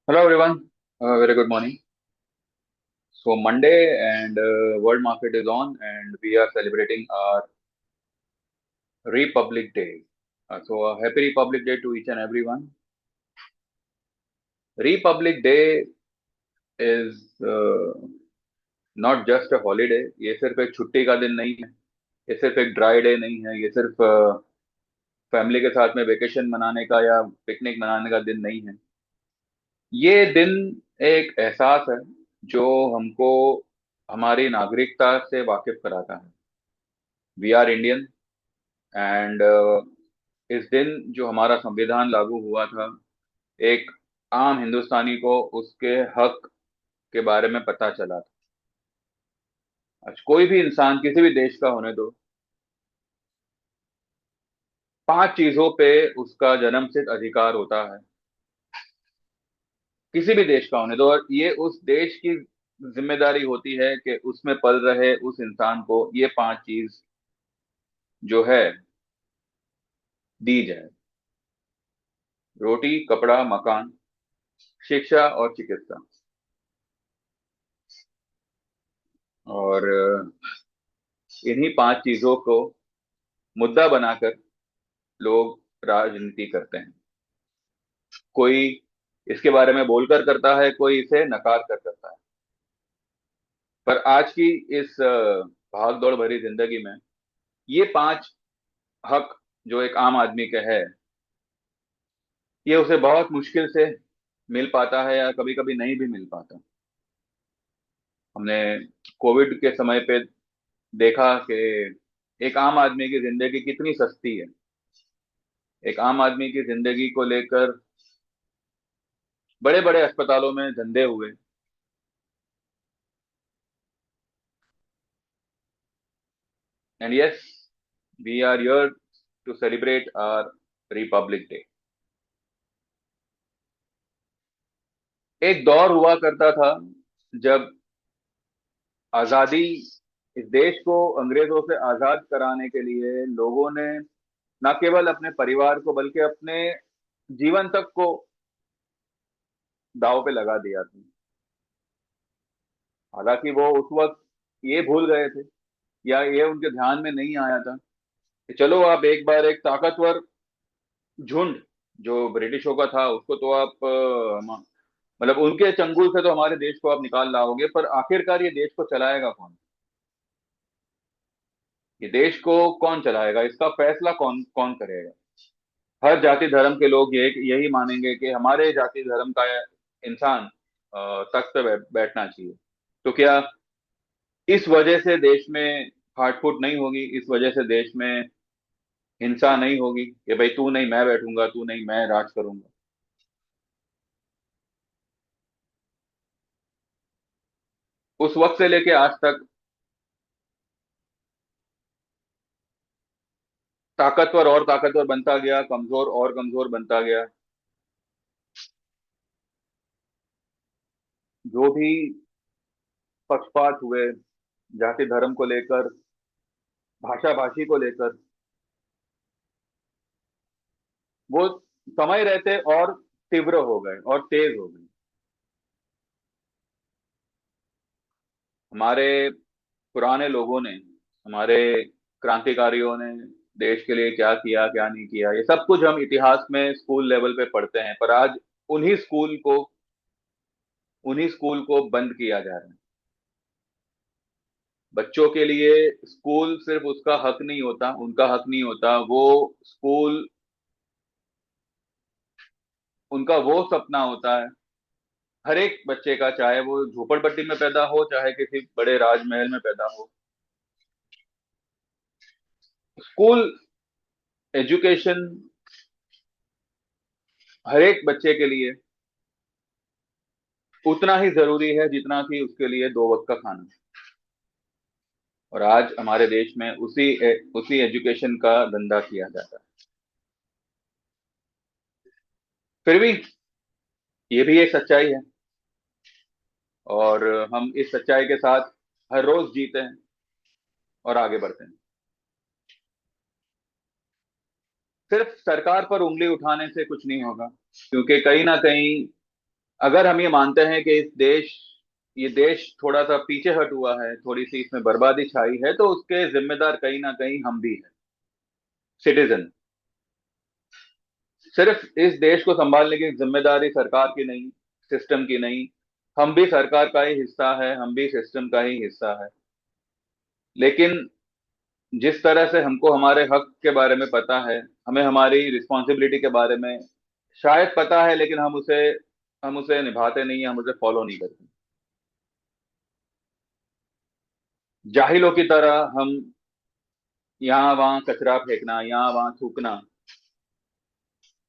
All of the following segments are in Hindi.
Hello everyone, very good morning. So Monday and world market is on and we are celebrating our Republic Day. So a happy Republic Day to each and everyone. Republic Day is not just a holiday. ये सिर्फ एक छुट्टी का दिन नहीं है. ये सिर्फ एक ड्राई डे नहीं है. ये सिर्फ फैमिली के साथ में वेकेशन मनाने का या पिकनिक मनाने का दिन नहीं है. ये दिन एक एहसास है जो हमको हमारी नागरिकता से वाकिफ कराता है. वी आर इंडियन एंड इस दिन जो हमारा संविधान लागू हुआ था, एक आम हिंदुस्तानी को उसके हक के बारे में पता चला था. आज कोई भी इंसान किसी भी देश का होने दो, पांच चीजों पे उसका जन्मसिद्ध अधिकार होता है. किसी भी देश का होने दो, और ये उस देश की जिम्मेदारी होती है कि उसमें पल रहे उस इंसान को ये पांच चीज जो है दी जाए. रोटी, कपड़ा, मकान, शिक्षा और चिकित्सा. और इन्हीं पांच चीजों को मुद्दा बनाकर लोग राजनीति करते हैं. कोई इसके बारे में बोलकर करता है, कोई इसे नकार कर करता है. पर आज की इस भाग दौड़ भरी जिंदगी में ये पांच हक जो एक आम आदमी के है, ये उसे बहुत मुश्किल से मिल पाता है या कभी कभी नहीं भी मिल पाता. हमने कोविड के समय पे देखा कि एक आम आदमी की जिंदगी कितनी सस्ती है. एक आम आदमी की जिंदगी को लेकर बड़े बड़े अस्पतालों में धंधे हुए. And yes, we are here to celebrate our Republic Day. एक दौर हुआ करता था जब आजादी, इस देश को अंग्रेजों से आजाद कराने के लिए लोगों ने न केवल अपने परिवार को बल्कि अपने जीवन तक को दांव पे लगा दिया था. हालांकि वो उस वक्त ये भूल गए थे या ये उनके ध्यान में नहीं आया था कि चलो आप एक बार एक ताकतवर झुंड जो ब्रिटिशों का था उसको तो आप मतलब उनके चंगुल से तो हमारे देश को आप निकाल लाओगे, पर आखिरकार ये देश को चलाएगा कौन? ये देश को कौन चलाएगा? इसका फैसला कौन कौन करेगा? हर जाति धर्म के लोग ये यही मानेंगे कि हमारे जाति धर्म का इंसान तख्त पे बैठना चाहिए. तो क्या इस वजह से देश में फाटफूट नहीं होगी? इस वजह से देश में हिंसा नहीं होगी कि भाई तू नहीं मैं बैठूंगा, तू नहीं मैं राज करूंगा? उस वक्त से लेके आज तक ताकतवर और ताकतवर बनता गया, कमजोर और कमजोर बनता गया. जो भी पक्षपात हुए जाति धर्म को लेकर, भाषा भाषी को लेकर, वो समय रहते और तीव्र हो गए और तेज हो गए. हमारे पुराने लोगों ने, हमारे क्रांतिकारियों ने देश के लिए क्या किया क्या नहीं किया, ये सब कुछ हम इतिहास में स्कूल लेवल पे पढ़ते हैं. पर आज उन्हीं स्कूल को उन्हीं स्कूल को बंद किया जा रहा है. बच्चों के लिए स्कूल सिर्फ उसका हक नहीं होता, उनका हक नहीं होता. वो स्कूल उनका वो सपना होता है हर एक बच्चे का, चाहे वो झोपड़पट्टी में पैदा हो चाहे किसी बड़े राजमहल में पैदा हो. स्कूल एजुकेशन हर एक बच्चे के लिए उतना ही जरूरी है जितना कि उसके लिए दो वक्त का खाना. और आज हमारे देश में उसी एजुकेशन का धंधा किया जाता है. फिर भी ये भी एक सच्चाई है और हम इस सच्चाई के साथ हर रोज जीते हैं और आगे बढ़ते हैं. सिर्फ सरकार पर उंगली उठाने से कुछ नहीं होगा, क्योंकि कहीं ना कहीं अगर हम ये मानते हैं कि ये देश थोड़ा सा पीछे हट हुआ है, थोड़ी सी इसमें बर्बादी छाई है, तो उसके जिम्मेदार कहीं ना कहीं हम भी हैं, सिटीजन। सिर्फ इस देश को संभालने की जिम्मेदारी सरकार की नहीं, सिस्टम की नहीं, हम भी सरकार का ही हिस्सा है, हम भी सिस्टम का ही हिस्सा है। लेकिन जिस तरह से हमको हमारे हक के बारे में पता है, हमें हमारी रिस्पॉन्सिबिलिटी के बारे में शायद पता है, लेकिन हम उसे निभाते नहीं है, हम उसे फॉलो नहीं करते। जाहिलों की तरह हम यहाँ वहां कचरा फेंकना, यहाँ वहां थूकना,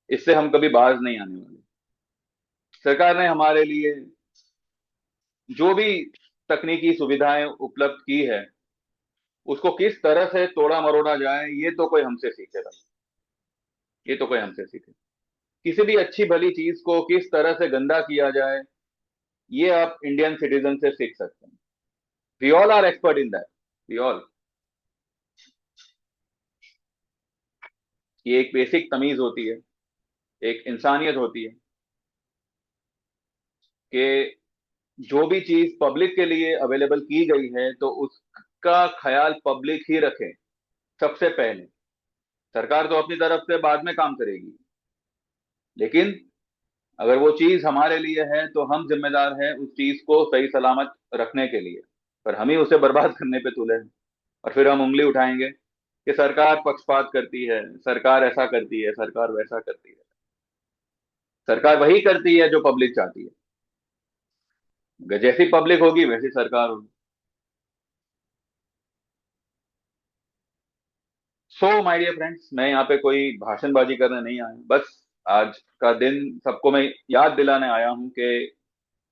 इससे हम कभी बाज नहीं आने वाले। सरकार ने हमारे लिए जो भी तकनीकी सुविधाएं उपलब्ध की है, उसको किस तरह से तोड़ा मरोड़ा जाए, ये तो कोई हमसे सीखेगा, ये तो कोई हमसे सीखे। किसी भी अच्छी भली चीज को किस तरह से गंदा किया जाए, ये आप इंडियन सिटीजन से सीख सकते हैं। We all are expert in that, we all. ये एक बेसिक तमीज होती है, एक इंसानियत होती है कि जो भी चीज पब्लिक के लिए अवेलेबल की गई है, तो उसका ख्याल पब्लिक ही रखे सबसे पहले। सरकार तो अपनी तरफ से बाद में काम करेगी, लेकिन अगर वो चीज हमारे लिए है तो हम जिम्मेदार हैं उस चीज को सही सलामत रखने के लिए। पर हम ही उसे बर्बाद करने पे तुले हैं, और फिर हम उंगली उठाएंगे कि सरकार पक्षपात करती है, सरकार ऐसा करती है, सरकार वैसा करती है। सरकार वही करती है जो पब्लिक चाहती है। जैसी पब्लिक होगी वैसी सरकार होगी। सो माय डियर फ्रेंड्स, मैं यहाँ पे कोई भाषणबाजी करने नहीं आया, बस आज का दिन सबको मैं याद दिलाने आया हूँ कि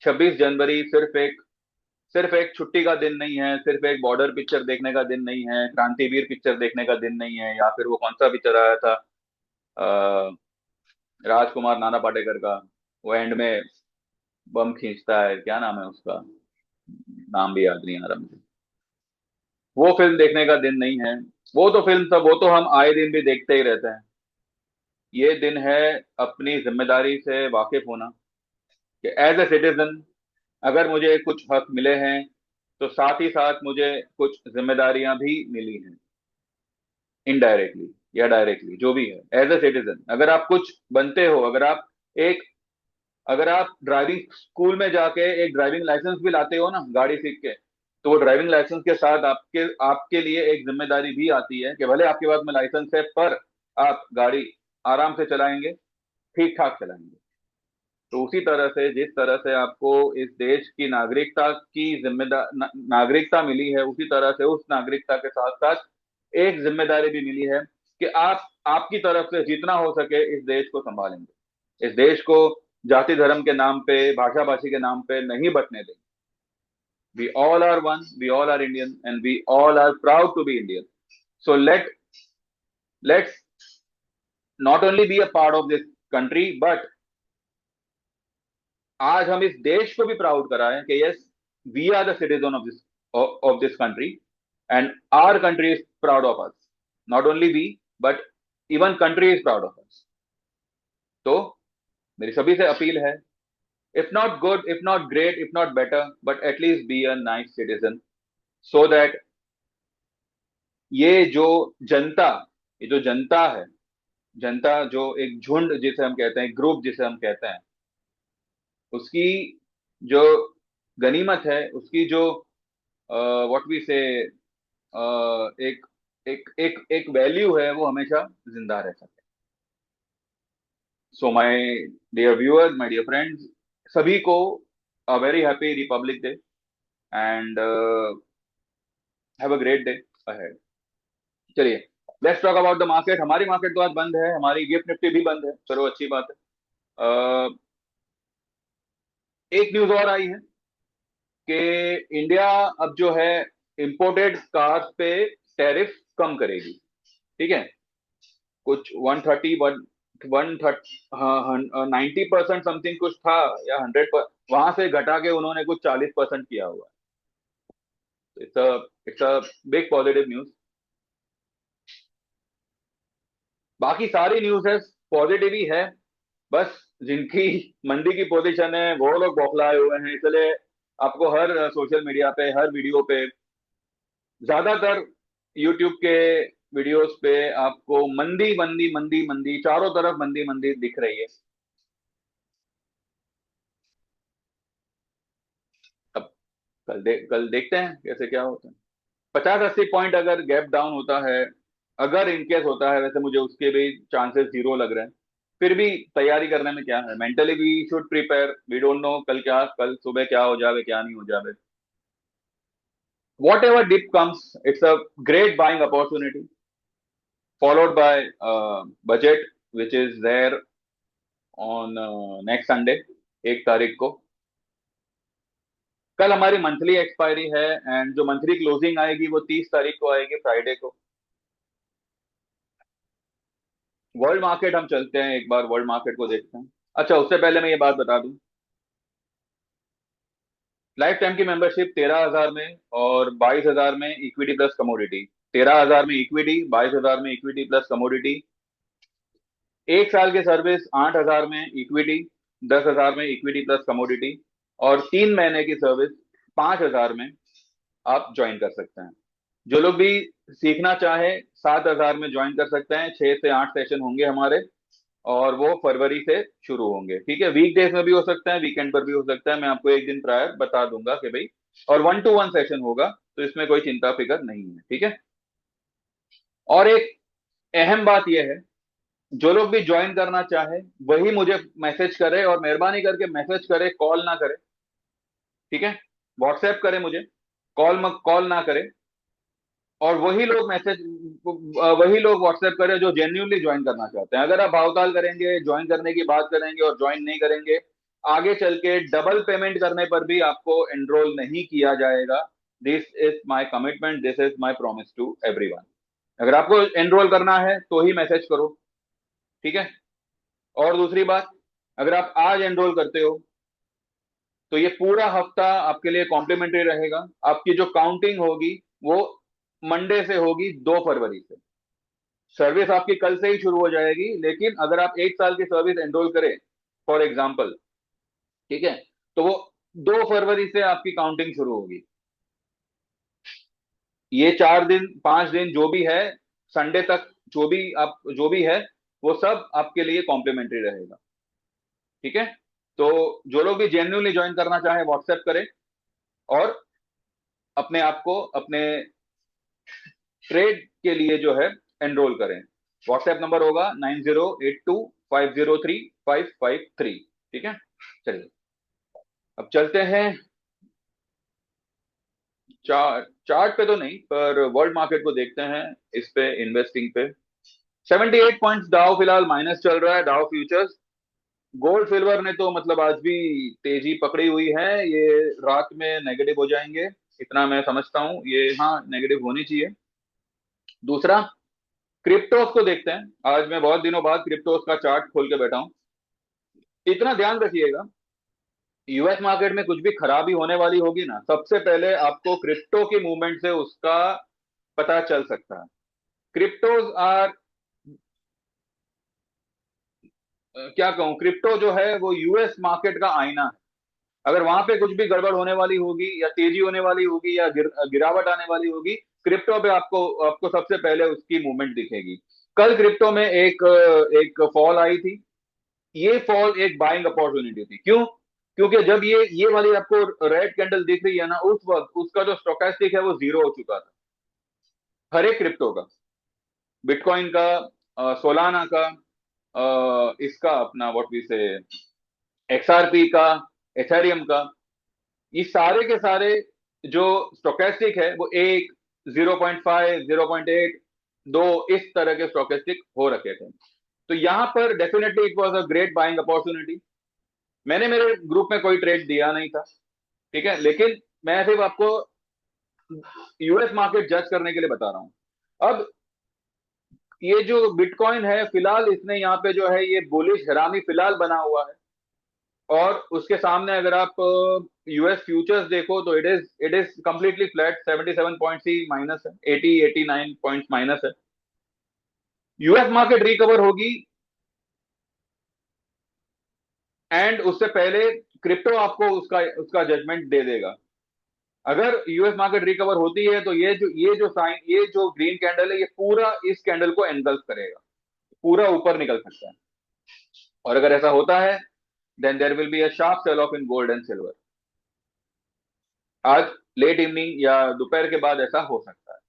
26 जनवरी सिर्फ एक छुट्टी का दिन नहीं है, सिर्फ एक बॉर्डर पिक्चर देखने का दिन नहीं है, क्रांतिवीर पिक्चर देखने का दिन नहीं है, या फिर वो कौन सा पिक्चर आया था, अ, राजकुमार नाना पाटेकर का, वो एंड में बम खींचता है, क्या नाम है उसका, नाम भी याद नहीं आ रहा मुझे। वो फिल्म देखने का दिन नहीं है। वो तो हम आए दिन भी देखते ही रहते हैं। ये दिन है अपनी जिम्मेदारी से वाकिफ होना, कि एज ए सिटीजन अगर मुझे कुछ हक मिले हैं, तो साथ ही साथ मुझे कुछ जिम्मेदारियां भी मिली हैं, इनडायरेक्टली या डायरेक्टली, जो भी है। एज ए सिटीजन अगर आप कुछ बनते हो, एक अगर आप ड्राइविंग स्कूल में जाके एक ड्राइविंग लाइसेंस भी लाते हो ना, गाड़ी सीख के, तो वो ड्राइविंग लाइसेंस के साथ आपके आपके लिए एक जिम्मेदारी भी आती है कि भले आपके पास में लाइसेंस है, पर आप गाड़ी आराम से चलाएंगे, ठीक ठाक चलाएंगे। तो उसी तरह से, जिस तरह से आपको इस देश की नागरिकता की नागरिकता मिली है, उसी तरह से उस नागरिकता के साथ साथ एक जिम्मेदारी भी मिली है कि आप आपकी तरफ से जितना हो सके इस देश को संभालेंगे, इस देश को जाति धर्म के नाम पे, भाषा भाषी के नाम पे नहीं बंटने देंगे। We all are one, we all are Indian, and we all are proud to be Indian. So let's not only be a part of this country, but आज हम इस देश को भी प्राउड कराएं कि yes, we are the citizen of this country, and our country is proud of us. Not only we, but even country is proud of us. तो मेरी सभी से अपील है, if not good, if not great, if not better, but at least be a nice citizen, so that ये जो जनता ये जो जनता है, जनता जो एक झुंड जिसे हम कहते हैं, ग्रुप जिसे हम कहते हैं, उसकी जो गनीमत है, उसकी जो व्हाट वी से एक एक एक एक वैल्यू है, वो हमेशा जिंदा रह सके। So my dear viewers, my dear friends, सभी को a very happy republic day, and have a great day ahead. चलिए, let's talk about the market. हमारी मार्केट तो आज बंद है, हमारी गिफ्ट निफ्टी भी बंद है, चलो अच्छी बात है। एक न्यूज और आई है कि इंडिया अब जो है इंपोर्टेड कार्स पे टैरिफ कम करेगी। ठीक है, कुछ 130, वन थर्टी, हाँ, 90% समथिंग कुछ था, या 100 वहां से घटा के उन्होंने कुछ 40% किया हुआ है। It's a big positive news. बाकी सारी न्यूज है पॉजिटिव ही है, बस जिनकी मंदी की पोजीशन है वो लोग बौखलाए हुए हैं, इसलिए आपको हर सोशल मीडिया पे, हर वीडियो पे, ज्यादातर यूट्यूब के वीडियोस पे आपको मंदी मंदी मंदी मंदी, चारों तरफ मंदी मंदी दिख रही है। अब कल देखते हैं कैसे क्या होता है। 50-80 पॉइंट अगर गैप डाउन होता है, अगर इनकेस होता है, वैसे मुझे उसके भी चांसेस जीरो लग रहे हैं, फिर भी तैयारी करने में क्या है, mentally we should prepare, we don't know कल सुबह क्या हो जावे क्या नहीं हो जावे। Whatever dip comes, it's a great buying opportunity, followed by budget which is there on next Sunday, 1 तारीख को। कल हमारी मंथली एक्सपायरी है, एंड जो मंथली क्लोजिंग आएगी वो 30 तारीख को आएगी, फ्राइडे को। वर्ल्ड मार्केट हम चलते हैं, एक बार वर्ल्ड मार्केट को देखते हैं। अच्छा, उससे पहले मैं ये बात बता दूं, लाइफ टाइम की मेंबरशिप 13,000 में और 22,000 में इक्विटी प्लस कमोडिटी। 13,000 में इक्विटी, 22,000 में इक्विटी प्लस कमोडिटी। 1 साल की सर्विस 8,000 में इक्विटी, 10,000 में इक्विटी प्लस कमोडिटी, और 3 महीने की सर्विस 5,000 में आप ज्वाइन कर सकते हैं। जो लोग भी सीखना चाहे 7,000 में ज्वाइन कर सकते हैं। 6 से 8 सेशन होंगे हमारे, और वो फरवरी से शुरू होंगे। ठीक है, वीक डेज में भी हो सकते हैं, वीकेंड पर भी हो सकता है, मैं आपको एक दिन प्रायर बता दूंगा कि भाई, और 1-to-1 सेशन होगा, तो इसमें कोई चिंता फिकर नहीं है। ठीक है, और एक अहम बात यह है, जो लोग भी ज्वाइन करना चाहे वही मुझे मैसेज करे, और मेहरबानी करके मैसेज करे, कॉल ना करे। ठीक है, व्हाट्सएप करे मुझे, कॉल ना करे। और वही लोग व्हाट्सएप करें जो जेन्युइनली ज्वाइन करना चाहते हैं। अगर आप भावताल करेंगे, ज्वाइन करने की बात करेंगे और ज्वाइन नहीं करेंगे, आगे चल के डबल पेमेंट करने पर भी आपको एनरोल नहीं किया जाएगा। This is my commitment, this is my promise to everyone. अगर आपको एनरोल करना है तो ही मैसेज करो। ठीक है, और दूसरी बात, अगर आप आज एनरोल करते हो तो ये पूरा हफ्ता आपके लिए कॉम्प्लीमेंट्री रहेगा। आपकी जो काउंटिंग होगी वो मंडे से होगी, 2 फरवरी से। सर्विस आपकी कल से ही शुरू हो जाएगी, लेकिन अगर आप 1 साल की सर्विस एनरोल करें फॉर एग्जाम्पल, ठीक है, तो वो 2 फरवरी से आपकी काउंटिंग शुरू होगी। ये 4 दिन 5 दिन जो भी है, संडे तक जो भी है, वो सब आपके लिए कॉम्प्लीमेंट्री रहेगा। ठीक है, तो जो लोग भी जेन्युइनली ज्वाइन करना चाहे व्हाट्सएप करें, और अपने आप को अपने ट्रेड के लिए जो है एनरोल करें। व्हाट्सएप नंबर होगा 9082503553। ठीक है, चलिए अब चलते हैं चार्ट पे तो नहीं, पर वर्ल्ड मार्केट को देखते हैं, इस पे इन्वेस्टिंग पे। 78 पॉइंट्स डाउ फिलहाल माइनस चल रहा है, डाउ फ्यूचर्स। गोल्ड सिल्वर ने तो मतलब आज भी तेजी पकड़ी हुई है, ये रात में नेगेटिव हो जाएंगे, इतना मैं समझता हूं। ये हाँ, नेगेटिव होनी चाहिए। दूसरा, क्रिप्टोस को देखते हैं। आज मैं बहुत दिनों बाद क्रिप्टोस का चार्ट खोल के बैठा हूं। इतना ध्यान रखिएगा, यूएस मार्केट में कुछ भी खराबी होने वाली होगी ना, सबसे पहले आपको क्रिप्टो की मूवमेंट से उसका पता चल सकता है। क्रिप्टोज आर, क्या कहूं, क्रिप्टो जो है वो यूएस मार्केट का आईना है। अगर वहां पे कुछ भी गड़बड़ होने वाली होगी, या तेजी होने वाली होगी, या गिरावट आने वाली होगी, क्रिप्टो पे आपको आपको सबसे पहले उसकी मूवमेंट दिखेगी। कल क्रिप्टो में एक फॉल आई थी। ये फॉल एक बाइंग अपॉर्चुनिटी थी। क्यों? क्योंकि जब ये वाली आपको रेड कैंडल दिख रही है ना, उस वक्त उसका जो स्टोकेस्टिक है वो जीरो हो चुका था, हर एक क्रिप्टो का, बिटकॉइन का, सोलाना का, इसका अपना व्हाट वी से, एक्सआरपी का, एथेरियम का। ये सारे के सारे जो स्टोकेस्टिक है वो 1, 0.5, 0.8, 2, इस तरह के स्टोकेस्टिक हो रखे थे। तो यहां पर definitely it was a great buying opportunity. मैंने मेरे ग्रुप में कोई ट्रेड दिया नहीं था, ठीक है, लेकिन मैं सिर्फ आपको यूएस मार्केट जज करने के लिए बता रहा हूं। अब ये जो बिटकॉइन है, फिलहाल इसने यहाँ पे जो है ये बुलिश हरामी फिलहाल बना हुआ है, और उसके सामने अगर आप यूएस फ्यूचर्स देखो तो it is completely flat. 77 points he minus है, 89 पॉइंट्स माइनस है। यूएस मार्केट रिकवर होगी एंड उससे पहले क्रिप्टो आपको उसका उसका जजमेंट दे देगा। अगर यूएस मार्केट रिकवर होती है तो ये जो ग्रीन कैंडल है ये पूरा इस कैंडल को एनगल्फ करेगा, पूरा ऊपर निकल सकता है। और अगर ऐसा होता है then there will be a sharp sell off in gold and silver. आज लेट इवनिंग या दोपहर के बाद ऐसा हो सकता है।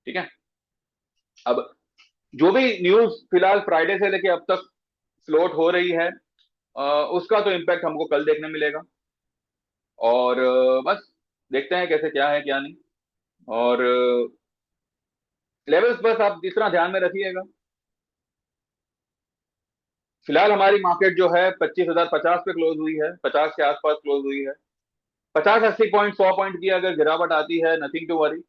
ठीक है। अब जो भी न्यूज फिलहाल फ्राइडे से लेके अब तक फ्लोट हो रही है, उसका तो इम्पैक्ट हमको कल देखने मिलेगा। और बस देखते हैं कैसे क्या है क्या नहीं। और लेवल्स बस आप इतना ध्यान में रखिएगा। फिलहाल हमारी मार्केट जो है 25,050 पे क्लोज हुई है, 50 के आसपास क्लोज हुई है। 50-80 पॉइंट 100 पॉइंट की अगर गिरावट आती है, nothing to worry.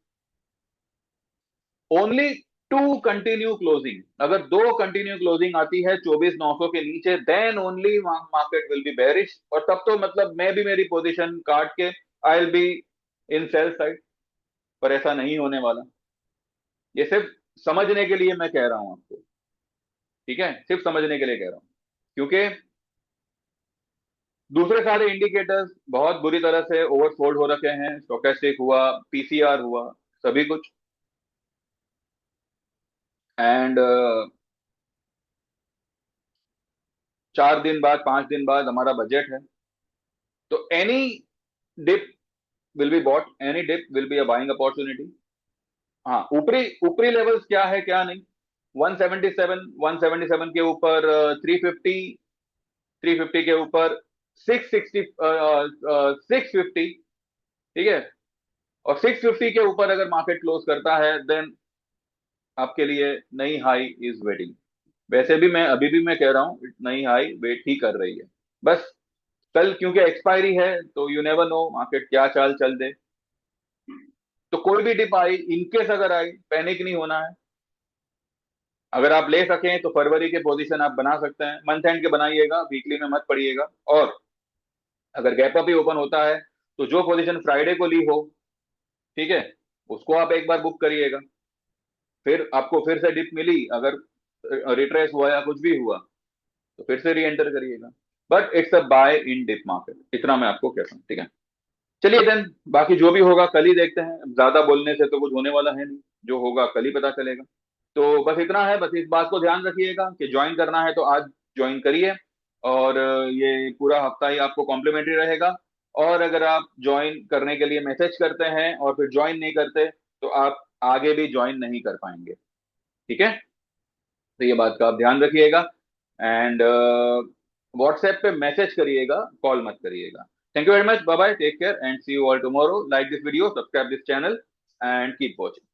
Only to continue closing, अगर दो कंटिन्यू क्लोजिंग आती है 24,900 के नीचे, then only market will be bearish. और तब तो मतलब मैं भी मेरी पोजीशन काट के I will be in sell side. पर ऐसा नहीं होने वाला। ये सिर्फ समझने के लिए मैं कह रहा हूं आपको। ठीक है, सिर्फ समझने के लिए कह रहा हूं। क्योंकि दूसरे सारे इंडिकेटर्स बहुत बुरी तरह से ओवरसोल्ड हो रखे हैं। स्टोकेस्टिक हुआ, पीसीआर हुआ, सभी कुछ। एंड 4 दिन बाद 5 दिन बाद हमारा बजट है। तो any dip will be bought, any dip will be a buying opportunity. हाँ, ऊपरी ऊपरी लेवल्स क्या है क्या नहीं। 177 के ऊपर 350, 350 के ऊपर 660, 650। ठीक है। और 650 के ऊपर अगर मार्केट क्लोज करता है देन आपके लिए नई हाई इज वेटिंग। वैसे भी मैं अभी भी मैं कह रहा हूं नई हाई वेट ही कर रही है। बस कल क्योंकि एक्सपायरी है तो यू नेवर नो मार्केट क्या चाल चल दे। तो कोई भी डिप आई, इनकेस अगर आई, पैनिक नहीं होना है। अगर आप ले सकें तो फरवरी के पोजीशन आप बना सकते हैं, मंथ एंड के बनाइएगा, वीकली में मत पड़िएगा। और अगर गैप अप ही ओपन होता है तो जो पोजीशन फ्राइडे को ली हो, ठीक है, उसको आप एक बार बुक करिएगा। फिर आपको फिर से डिप मिली, अगर रिट्रेस हुआ या कुछ भी हुआ तो फिर से री एंटर करिएगा। But it's a buy in dip market, इतना मैं आपको कहता हूँ। ठीक है, चलिए देन, बाकी जो भी होगा कल ही देखते हैं। ज्यादा बोलने से तो कुछ होने वाला है नहीं, जो होगा कल ही पता चलेगा। तो बस इतना है, बस इस बात को ध्यान रखिएगा कि ज्वाइन करना है तो आज ज्वाइन करिए। और ये पूरा हफ्ता ही आपको कॉम्प्लीमेंट्री रहेगा। और अगर आप ज्वाइन करने के लिए मैसेज करते हैं और फिर ज्वाइन नहीं करते तो आप आगे भी ज्वाइन नहीं कर पाएंगे। ठीक है, तो ये बात का आप ध्यान रखिएगा। एंड व्हाट्सएप पे मैसेज करिएगा, कॉल मत करिएगा। Thank you very much, bye bye, take care and see you all tomorrow. Like this video, subscribe this channel and keep watching.